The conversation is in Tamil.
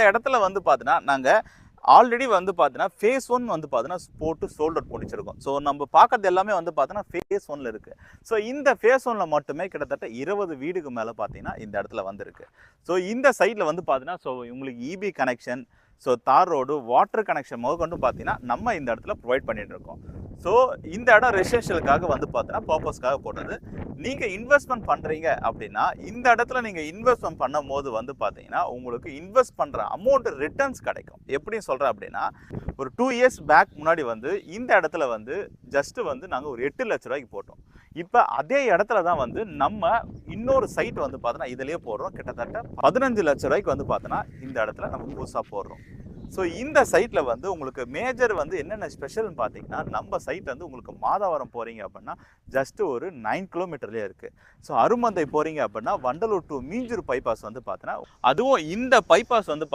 இடத்துல வந்து பார்த்தீங்கன்னா, நாங்க ஆல்ரெடி வந்து பார்த்தீங்கன்னா, ஃபேஸ் 1 வந்து பார்த்தீங்கன்னா, போட்டு சோல்ட் அவுட் முடிச்சிருக்கோம். ஸோ நம்ம பார்க்கறது எல்லாமே வந்து பார்த்தீங்கன்னா, ஃபேஸ் 1ல இருக்கு. ஸோ இந்த ஃபேஸ் 1ல மட்டுமே கிட்டத்தட்ட 20 வீடுக்கு மேல பார்த்தீங்கன்னா, இந்த இடத்துல வந்திருக்கு. ஸோ இந்த சைட்ல வந்து பார்த்தீங்கன்னா, ஸோ உங்களுக்கு ஈபி கனெக்ஷன், ஸோ தார் ரோடு, வாட்டர் கனெக்ஷன் முதற்கொண்டு பார்த்தீங்கன்னா, நம்ம இந்த இடத்துல ப்ரொவைட் பண்ணிட்டு இருக்கோம். ஸோ இந்த இடம் ரெசிடென்ஷியலுக்காக வந்து பார்த்தீங்கன்னா, பர்பஸ்க்காக போட்டது. நீங்க இன்வெஸ்ட்மென்ட் பண்றீங்க அப்படின்னா, இந்த இடத்துல நீங்க இன்வெஸ்ட்மென்ட் பண்ணும்போது வந்து பார்த்தீங்கன்னா, உங்களுக்கு இன்வெஸ்ட் பண்ற அமௌண்ட் ரிட்டர்ன்ஸ் கிடைக்கும். எப்படி சொல்றேன் அப்படின்னா, ஒரு 2 இயர்ஸ் பேக் முன்னாடி வந்து இந்த இடத்துல வந்து ஜஸ்ட் வந்து நாங்க ஒரு 8 லட்ச ரூபாய்க்கு போட்டோம். இப்ப அதே இடத்துல தான் வந்து நம்ம இன்னொரு சைட் வந்து பார்த்தோன்னா, இதிலேயே போடுறோம். கிட்டத்தட்ட 15 லட்ச ரூபாய்க்கு வந்து பார்த்தோன்னா, இந்த இடத்துல நம்ம புதுசா போடுறோம். ஸோ இந்த சைட்ல வந்து உங்களுக்கு மேஜர் வந்து என்னென்ன ஸ்பெஷல்னு பார்த்தீங்கன்னா, நம்ம சைட் வந்து உங்களுக்கு மாதவரம் போறீங்க அப்படின்னா, ஜஸ்ட் ஒரு 9 கிலோமீட்டர்லயே இருக்கு. ஸோ அருமந்தை போறீங்க அப்படின்னா, வண்டலூர் டு மீஞ்சூர் பைபாஸ் வந்து பார்த்தோன்னா, அதுவும் இந்த பைபாஸ் வந்து